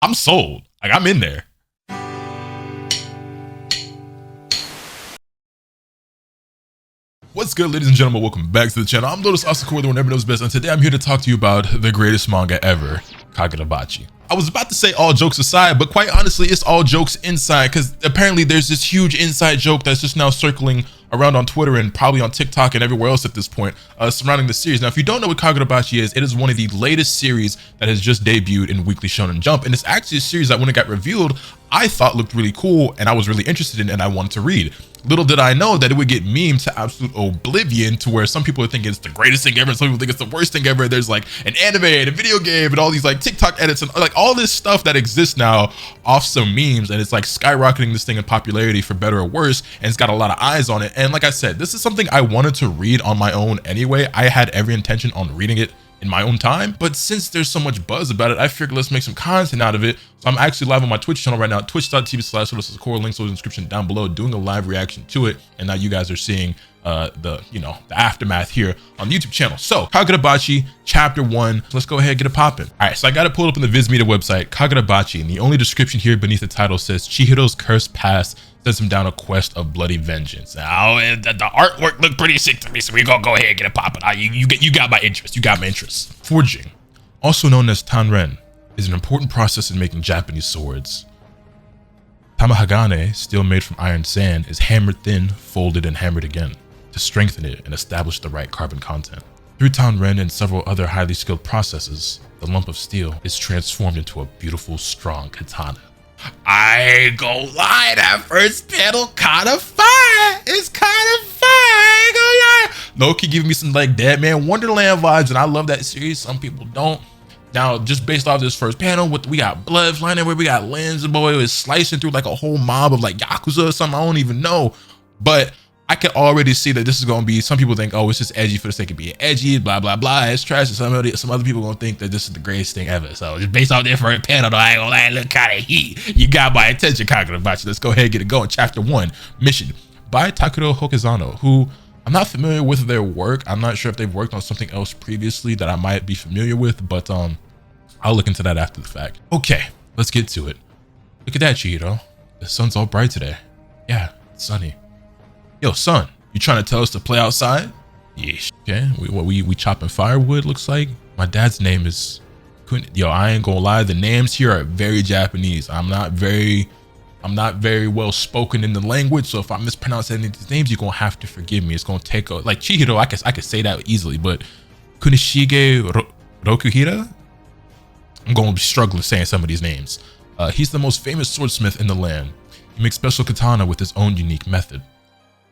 I'm sold. Like, I'm in there. What's good, ladies and gentlemen? Welcome back to the channel. I'm Lotus Asakura, the one never knows best, and today I'm here to talk to you about the greatest manga ever, Kagurabachi. I was about to say all jokes aside, but quite honestly, it's all jokes inside, because apparently there's this huge inside joke that's just now circling around on Twitter and probably on TikTok and everywhere else at this point, surrounding the series. Now, if you don't know what Kagurabachi is, it is one of the latest series that has just debuted in Weekly Shonen Jump, and it's actually a series that when it got revealed, I thought looked really cool and I was really interested in and I wanted to read. Little did I know that it would get memed to absolute oblivion, to where some people are thinking it's the greatest thing ever and some people think it's the worst thing ever. There's like an anime and a video game and all these like TikTok edits and like all this stuff that exists now off some memes, and it's like skyrocketing this thing in popularity for better or worse, and it's got a lot of eyes on it. And like I said, this is something I wanted to read on my own anyway. I had every intention on reading it in my own time, but since there's so much buzz about it, I figured let's make some content out of it. So I'm actually live on my Twitch channel right now, twitch.tv/Lotus links in the description down below, doing a live reaction to it. And now you guys are seeing the aftermath here on the YouTube channel. So Kagurabachi chapter 1, let's go ahead and get it popping. All right, so I got it pulled up on the Viz Media website, Kagurabachi, and the only description here beneath the title says Chihiro's cursed past sends him down a quest of bloody vengeance. Now, the artwork looked pretty sick to me, so we're gonna go ahead and get it popping. You got my interest. You got my interest. Forging, also known as tanren, is an important process in making Japanese swords. Tamahagane, steel made from iron sand, is hammered thin, folded, and hammered again to strengthen it and establish the right carbon content. Through tanren and several other highly skilled processes, the lump of steel is transformed into a beautiful, strong katana. I ain't gonna lie, that first panel kinda fire. It's kinda fire, I ain't gonna lie. Loki giving me some like Dead Man Wonderland vibes, and I love that series. Some people don't. Now, just based off this first panel, we got blood flying everywhere, we got lens, and boy, it was slicing through like a whole mob of like Yakuza or something, I don't even know. But I can already see that this is gonna be, some people think, oh, it's just edgy for the sake of being edgy, blah, blah, blah, it's trash. And some other people gonna think that this is the greatest thing ever. So just based off that first panel, though, I ain't gonna lie, it look kinda heat. You got my attention, Kagurabachi. Let's go ahead and get it going. Chapter 1, mission by Takuro Hokezano, who I'm not familiar with their work. I'm not sure if they've worked on something else previously that I might be familiar with, but I'll look into that after the fact. Okay, let's get to it. Look at that, Chihiro. The sun's all bright today. Yeah, it's sunny. Yo, son, you trying to tell us to play outside? Yeah. Okay, we chopping firewood, looks like. My dad's name is Yo, I ain't gonna lie, the names here are very Japanese. I'm not very well spoken in the language, so if I mispronounce any of these names, you're gonna have to forgive me. It's gonna take a, like Chihiro, I could say that easily, but Kunishige Rokuhira? I'm gonna be struggling saying some of these names. He's the most famous swordsmith in the land. He makes special katana with his own unique method.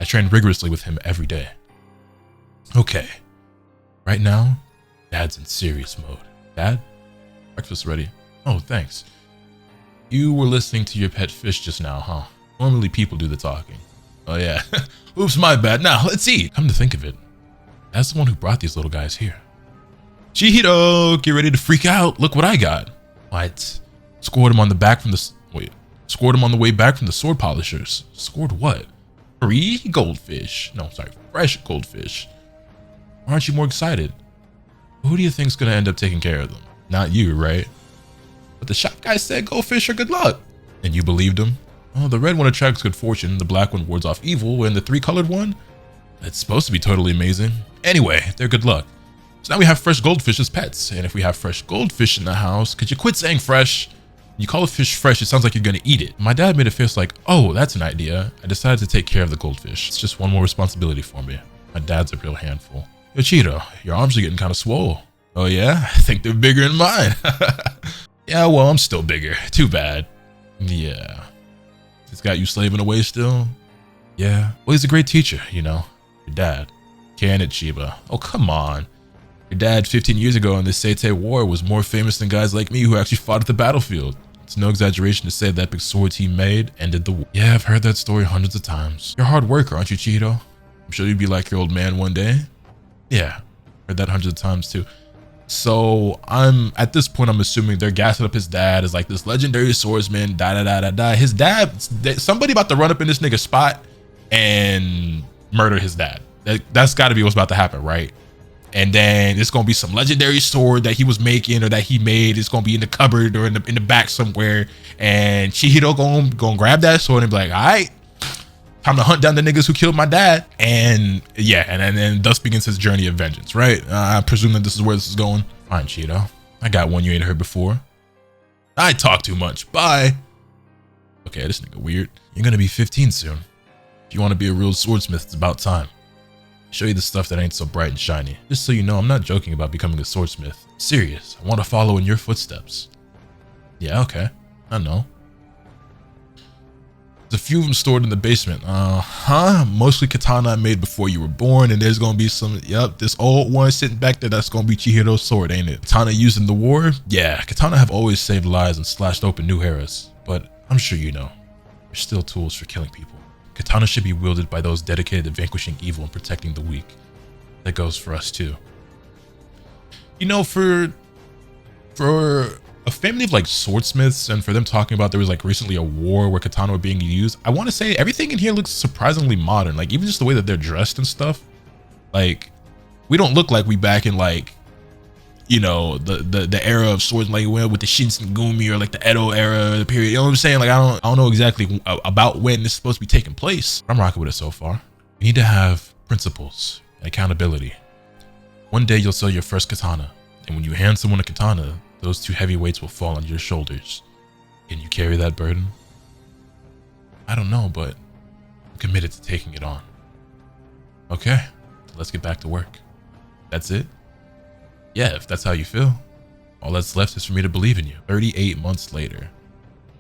I train rigorously with him every day. Okay, right now, Dad's in serious mode. Dad, breakfast ready. Oh, thanks. You were listening to your pet fish just now, huh? Normally people do the talking. Oh yeah, oops, my bad. Now, let's eat. Come to think of it, that's the one who brought these little guys here. Chihiro, get ready to freak out. Look what I got. What? Scored him on the way back from the sword polishers. Scored what? 3 goldfish. No, sorry, fresh goldfish. Why aren't you more excited? Who do you think's gonna end up taking care of them? Not you, right? But the shop guy said goldfish are good luck. And you believed him? Oh, the red one attracts good fortune, the black one wards off evil, and the 3-colored one? It's supposed to be totally amazing. Anyway, they're good luck. So now we have fresh goldfish as pets. And if we have fresh goldfish in the house, could you quit saying fresh? You call a fish fresh, it sounds like you're gonna eat it. My dad made a face like, oh, that's an idea. I decided to take care of the goldfish. It's just one more responsibility for me. My dad's a real handful. Yo, Chihiro, your arms are getting kind of swole. Oh yeah? I think they're bigger than mine. Yeah, well, I'm still bigger. Too bad. Yeah. He's got you slaving away still? Yeah. Well, he's a great teacher, you know. Your dad. Can it, Chiba? Oh, come on. Your dad 15 years ago in the Seitei War was more famous than guys like me who actually fought at the battlefield. It's no exaggeration to say that big swords he made ended the war. Yeah, I've heard that story hundreds of times. You're a hard worker, aren't you, Chihiro? I'm sure you'd be like your old man one day. Yeah, heard that hundreds of times too. So at this point, I'm assuming they're gassing up his dad as like this legendary swordsman, His dad, somebody about to run up in this nigga's spot and murder his dad. That's gotta be what's about to happen, right? And then it's gonna be some legendary sword that he was making or that he made. It's gonna be in the cupboard or in the back somewhere. And Chihiro gonna grab that sword and be like, all right, time to hunt down the niggas who killed my dad. And yeah, and then thus begins his journey of vengeance, right? I presume that this is where this is going. Fine, Chihiro. I got one you ain't heard before. I talk too much. Bye. Okay, this nigga weird. You're gonna be 15 soon. If you want to be a real swordsmith, it's about time. Show you the stuff that ain't so bright and shiny. Just so you know, I'm not joking about becoming a swordsmith. I'm serious. I want to follow in your footsteps. Yeah, okay. I know. There's a few of them stored in the basement. Mostly katana I made before you were born, and there's gonna be some, yep, this old one sitting back there, that's gonna be Chihiro's sword, ain't it? Katana used in the war? Yeah, katana have always saved lives and slashed open new eras, but I'm sure you know, they're still tools for killing people. Katana should be wielded by those dedicated to vanquishing evil and protecting the weak. That goes for us too. You know, for a family of like swordsmiths, and for them talking about there was like recently a war where katana were being used, I want to say everything in here looks surprisingly modern. Like even just the way that they're dressed and stuff. Like we don't look like we back in like, you know, the era of swords, like with the Shinsengumi or like the Edo era, the period. You know what I'm saying? Like I don't know exactly about when this is supposed to be taking place. I'm rocking with it so far. You need to have principles and accountability. One day you'll sell your first katana, and when you hand someone a katana, those two heavy weights will fall on your shoulders. Can you carry that burden? I don't know, but I'm committed to taking it on. Okay, let's get back to work. That's it? Yeah, if that's how you feel. All that's left is for me to believe in you. 38 months later.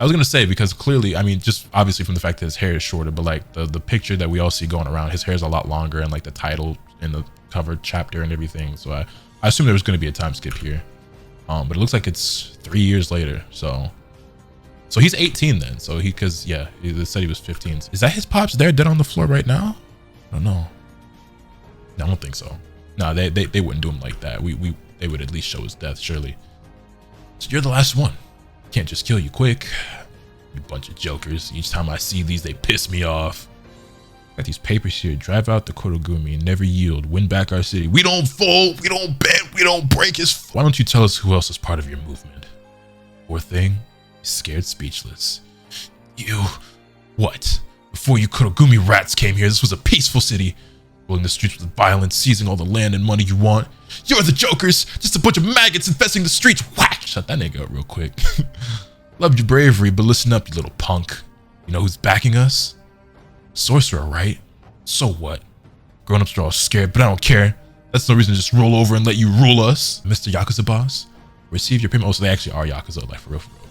I was gonna say, because clearly, I mean, just obviously from the fact that his hair is shorter, but like the picture that we all see going around, his hair is a lot longer, and like the title and the cover chapter and everything. So I assume there was gonna be a time skip here. But it looks like it's 3 years later. So he's 18 then. So cause yeah, they said he was 15. Is that his pops there dead on the floor right now? I don't know. No, I don't think so. No, they wouldn't do him like that. They would at least show his death, surely. So you're the last one. Can't just kill you quick. You bunch of jokers. Each time I see these, they piss me off. Got these papers here. Drive out the Kurogumi and never yield. Win back our city. We don't fold. We don't bend. We don't break his. Why don't you tell us who else is part of your movement? Poor thing. He's scared speechless. You. What? Before you Kurogumi rats came here, this was a peaceful city. Rolling the streets with violence, seizing all the land and money you want. You're the jokers. Just a bunch of maggots infesting the streets. Whack! Shut that nigga up real quick. Loved your bravery, but listen up, you little punk. You know who's backing us? Sorcerer, right? So what? Grown-ups are all scared, but I don't care. That's no reason to just roll over and let you rule us. Mr. Yakuza boss, received your payment. Oh, so they actually are Yakuza, like for real, for real.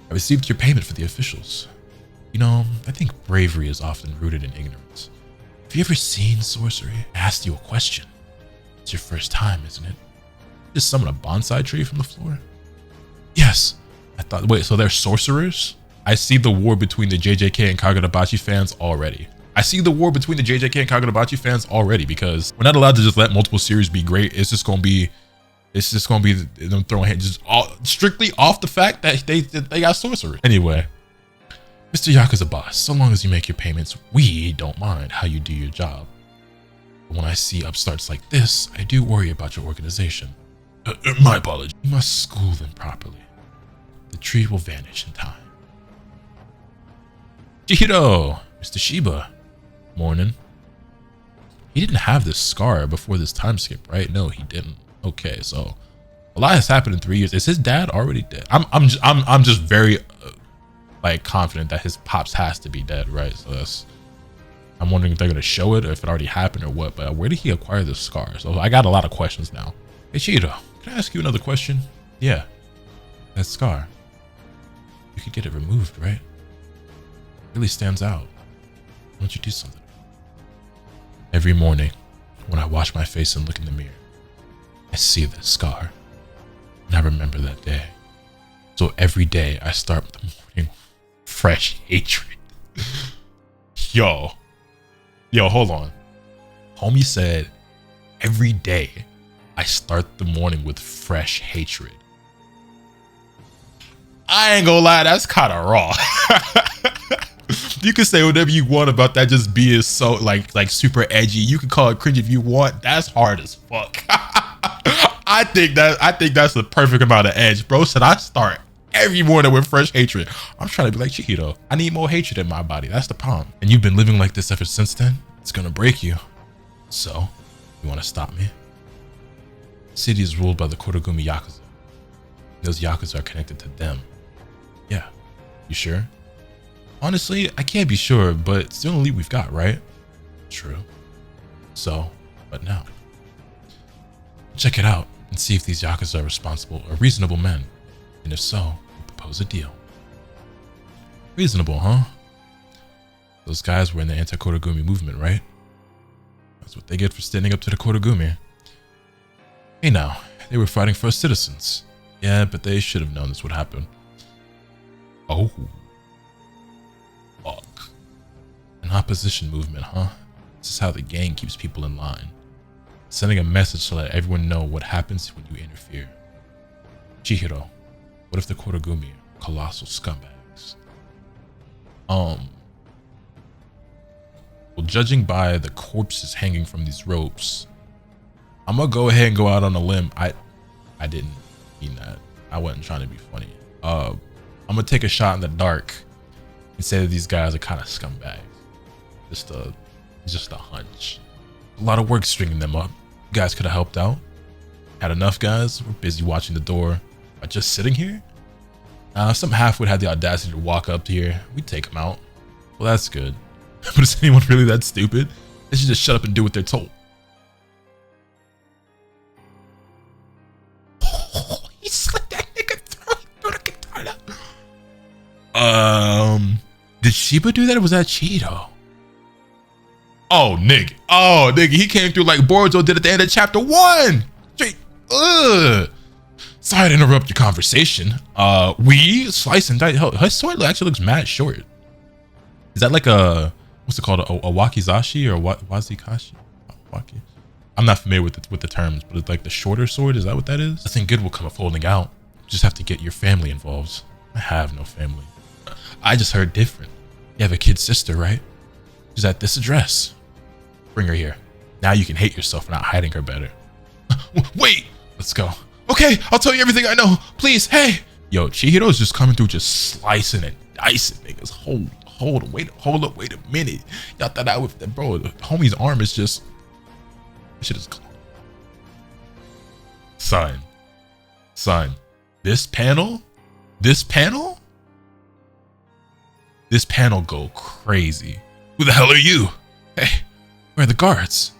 I received your payment for the officials. You know, I think bravery is often rooted in ignorance. Have you ever seen sorcery? I asked you a question. It's your first time, isn't it? Just summon a bonsai tree from the floor? Yes. I thought, wait, so they're sorcerers? I see the war between the JJK and Kagurabachi fans already. I see the war between the JJK and Kagurabachi fans already, because we're not allowed to just let multiple series be great. It's just gonna be them throwing hands just strictly off the fact that they got sorcerers. Anyway, Mr. Yakuza boss, so long as you make your payments, we don't mind how you do your job. But when I see upstarts like this, I do worry about your organization. My apology. You must school them properly. The tree will vanish in time. Chihiro, Mr. Shiba. Morning. He didn't have this scar before this time skip, right? No, he didn't. Okay, so a lot has happened in 3 years. Is his dad already dead? I'm just very like confident that his pops has to be dead, right? So I'm wondering if they're gonna show it or if it already happened or what. But where did he acquire this scar? So I got a lot of questions now. Hey Chihiro, can I ask you another question? Yeah, that scar. You could get it removed, right? It really stands out. Why don't you do something? Every morning, when I wash my face and look in the mirror, I see this scar, and I remember that day. So every day, I start the morning with fresh hatred. Yo, hold on. Homie said, every day, I start the morning with fresh hatred. I ain't gonna lie, that's kind of raw. You can say whatever you want about that just being so like super edgy. You can call it cringe if you want. That's hard as fuck. I think that's the perfect amount of edge. Bro said I start every morning with fresh hatred. I'm trying to be like Chihiro. I need more hatred in my body. That's the problem. And you've been living like this ever since then. It's gonna break you. So, you wanna stop me? The city is ruled by the Kagurabachi Yakuza. Those Yakuza are connected to them. Yeah. You sure? Honestly, I can't be sure, but it's the only lead we've got, right? True. So, what now? Check it out and see if these Yakuza are responsible or reasonable men. And if so, we'll propose a deal. Reasonable, huh? Those guys were in the anti-Kagurabachi movement, right? That's what they get for standing up to the Kagurabachi. Hey now, they were fighting for us citizens. Yeah, but they should have known this would happen. Oh. Fuck. An opposition movement, huh? This is how the gang keeps people in line. Sending a message to let everyone know what happens when you interfere. Chihiro, what if the Kagurabachi are colossal scumbags? Well, judging by the corpses hanging from these ropes, I'm gonna go ahead and go out on a limb. I didn't mean that. I wasn't trying to be funny. I'm gonna take a shot in the dark and say that these guys are kind of scumbags. Just a hunch. A lot of work stringing them up. You guys could have helped out. Had enough guys. We're busy watching the door. By just sitting here? If some halfwit had the audacity to walk up here, we'd take them out. Well, that's good. But is anyone really that stupid? They should just shut up and do what they're told. Oh, he slit that nigga through the katana. Did Shiba do that or was that Chihiro? Oh, nigga, he came through like Boruto did at the end of chapter 1. Straight, Sorry to interrupt your conversation. We slice and dice. Her sword actually looks mad short. Is that like a, what's it called? A wakizashi or wazikashi? Waki? I'm not familiar with the terms, but it's like the shorter sword. Is that what that is? I think good will come of holding out. Just have to get your family involved. I have no family. I just heard different. You have a kid sister, right? She's at this address. Bring her here. Now you can hate yourself for not hiding her better. Wait! Let's go. Okay, I'll tell you everything I know. Please, hey! Yo, Chihiro's just coming through just slicing and dicing niggas. Hold up, wait a minute. Y'all thought I with the bro, the homie's arm is just... Shit is... Son. This panel go crazy. Who the hell are you? Hey, where are the guards?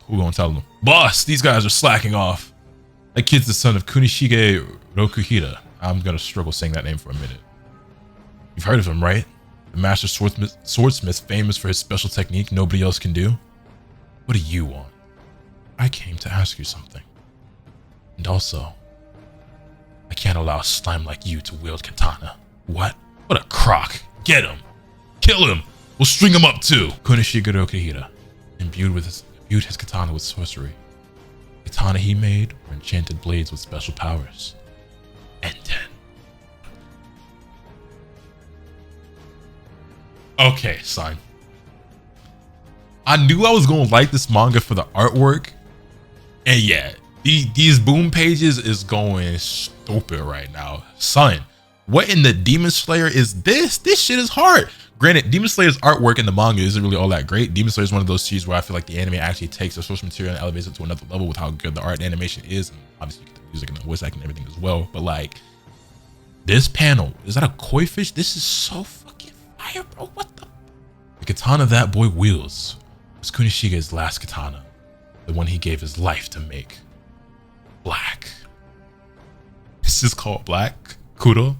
Who gonna tell them? Boss, these guys are slacking off. That kid's the son of Kunishige Rokuhira. I'm gonna struggle saying that name for a minute. You've heard of him, right? The master swordsmith famous for his special technique nobody else can do. What do you want? I came to ask you something. And also, I can't allow a slime like you to wield katana. What? What a crock. Get him. Kill him. We'll string him up too. Kunishige Rokuhira imbued his katana with sorcery. Katana he made were enchanted blades with special powers. And then. Okay, son. I knew I was gonna like this manga for the artwork. And yeah, these boom pages is going stupid right now. Son, what in the Demon Slayer is this? This shit is hard. Granted, Demon Slayer's artwork in the manga isn't really all that great. Demon Slayer is one of those series where I feel like the anime actually takes the source material and elevates it to another level with how good the art and animation is. And obviously you get the music and the voice acting and everything as well. But like, this panel, is that a koi fish? This is so fucking fire, bro. What the? The katana that boy wields was Kunishige's last katana. The one he gave his life to make. Black. This is called Black? Kuro?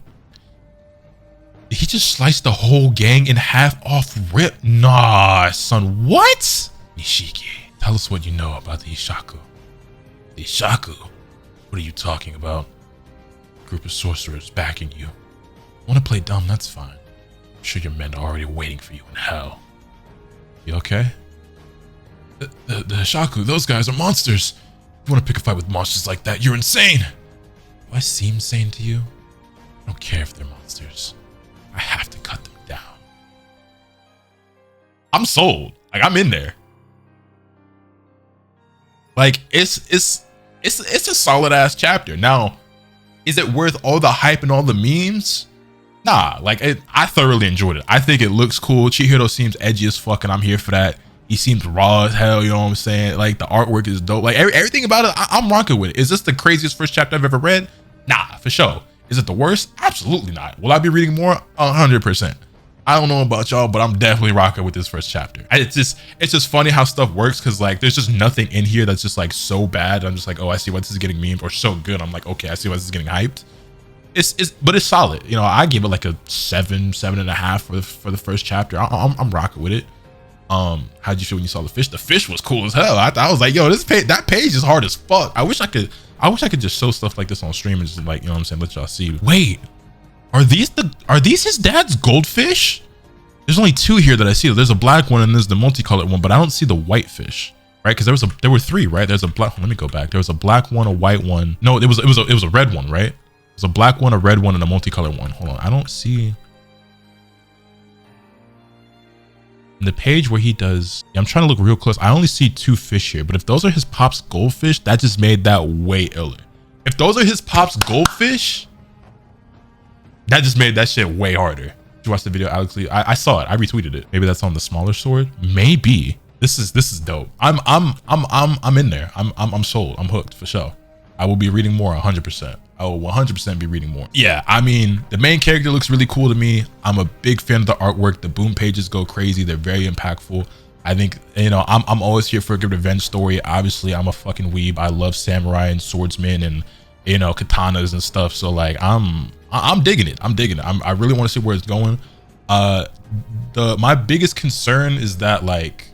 He just sliced the whole gang in half off rip. Nah, son, what? Nishiki, tell us what you know about the Ishaku. The Ishaku? What are you talking about? A group of sorcerers backing you. Want to play dumb, that's fine. I'm sure your men are already waiting for you in hell. You okay? The Ishaku, those guys are monsters. If you want to pick a fight with monsters like that, you're insane. Do I seem sane to you? I don't care if they're monsters. I have to cut them down. I'm sold. Like, I'm in there. Like it's a solid ass chapter. Now, is it worth all the hype and all the memes? Nah, like I thoroughly enjoyed it. I think it looks cool. Chihiro seems edgy as fuck, and I'm here for that. He seems raw as hell, you know what I'm saying? Like the artwork is dope. Like everything about it, I'm rocking with it. Is this the craziest first chapter I've ever read? Nah, for sure. Is it the worst? Absolutely not. Will I be reading more? 100%. I don't know about y'all, but I'm definitely rocking with this first chapter. It's just funny how stuff works, because like there's just nothing in here that's just like so bad. I'm just like, oh, I see why this is getting memed, or so good. I'm like, okay, I see why this is getting hyped. But it's solid. You know, I give it like a 7.5 for the first chapter. I'm rocking with it. How'd you feel when you saw the fish? The fish was cool as hell. I was like, yo, that page is hard as fuck. I wish I could just show stuff like this on stream and just like, you know what I'm saying, let y'all see. Wait, are these his dad's goldfish? There's only two here that I see. There's a black one and there's the multicolored one, but I don't see the white fish, right? Because there were three, right? There's a black. Let me go back. There was a black one, a white one. No, it was a red one, right? It was a black one, a red one, and a multicolored one. Hold on, I don't see. The page where he does, I'm trying to look real close. I only see two fish here, but if those are his pop's goldfish, that just made that way iller. If those are his pop's goldfish, that just made that shit way harder. Did you watch the video, Alex Lee? I saw it. I retweeted it. Maybe that's on the smaller sword. Maybe. This is dope. I'm in there. I'm sold. I'm hooked for sure. I will be reading more 100%. I will 100% be reading more. Yeah, I mean, the main character looks really cool to me. I'm a big fan of the artwork. The boom pages go crazy. They're very impactful. I think, you know, I'm always here for a good revenge story. Obviously, I'm a fucking weeb. I love samurai and swordsmen and, you know, katanas and stuff. So like, I'm digging it. I really want to see where it's going. My biggest concern is that, like,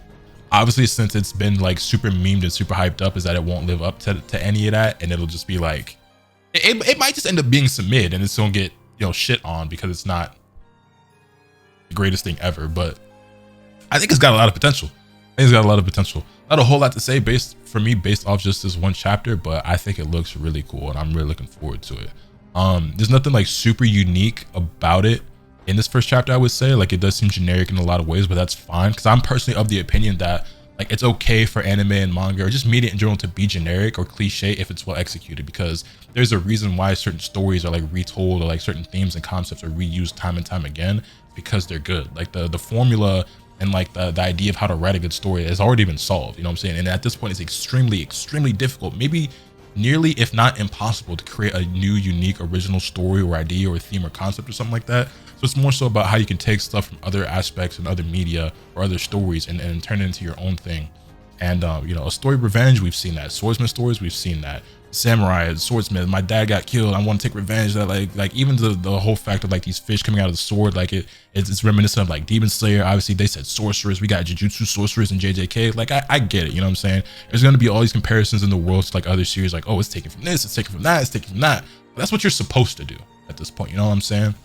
obviously, since it's been like super memed and super hyped up, is that it won't live up to any of that, and it'll just be like, it might just end up being some mid, and it's gonna get, you know, shit on because it's not the greatest thing ever. But I think it's got a lot of potential. Not a whole lot to say based off just this one chapter, but I think it looks really cool, and I'm really looking forward to it. There's nothing like super unique about it in this first chapter, I would say. Like, it does seem generic in a lot of ways, but that's fine, because I'm personally of the opinion that like it's okay for anime and manga, or just media in general, to be generic or cliche if it's well executed, because there's a reason why certain stories are like retold, or like certain themes and concepts are reused time and time again, because they're good. Like the formula and like the idea of how to write a good story has already been solved, you know what I'm saying? And at this point, it's extremely difficult, maybe nearly if not impossible, to create a new, unique, original story or idea or theme or concept or something like that. So it's more so about how you can take stuff from other aspects and other media or other stories and turn it into your own thing. And you know, a story of revenge, we've seen that. Swordsman stories, we've seen that. Samurai, swordsmith, my dad got killed, I want to take revenge. That like even the whole fact of like these fish coming out of the sword, like it's reminiscent of like Demon Slayer. Obviously they said sorcerers, we got Jujutsu sorcerers and JJK. Like I get it, you know what I'm saying? There's going to be all these comparisons in the world to like other series, like, oh, it's taken from this, it's taken from that, it's taken from that. But that's what you're supposed to do at this point, you know what I'm saying?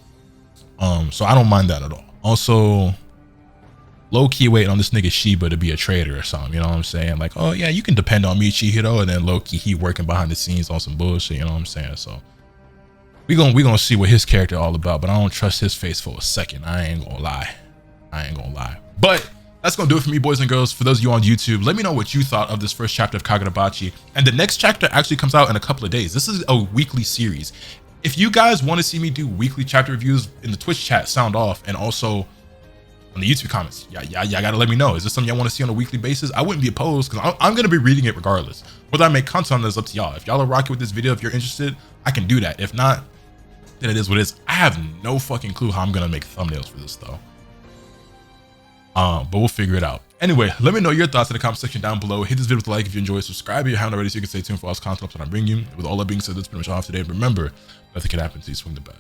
So I don't mind that at all. Also, low-key waiting on this nigga Shiba to be a traitor or something, you know what I'm saying? Like, oh yeah, you can depend on me, Chihiro, and then low-key he working behind the scenes on some bullshit, you know what I'm saying? So we gonna see what his character all about, but I don't trust his face for a second. I ain't gonna lie. But that's gonna do it for me, boys and girls. For those of you on YouTube, let me know what you thought of this first chapter of Kagurabachi. And the next chapter actually comes out in a couple of days. This is a weekly series. If you guys want to see me do weekly chapter reviews in the Twitch chat, sound off, and also on the YouTube comments, y'all gotta let me know. Is this something y'all want to see on a weekly basis? I wouldn't be opposed, because I'm gonna be reading it regardless. Whether I make content on this is up to y'all. If y'all are rocking with this video, if you're interested, I can do that. If not, then it is what it is. I have no fucking clue how I'm gonna make thumbnails for this though. But we'll figure it out. Anyway, let me know your thoughts in the comment section down below. Hit this video with a like if you enjoy, subscribe if you haven't already, so you can stay tuned for all this content that I bring you. With all that being said, that's pretty much all for today. Remember, nothing can happen until you swing the bat.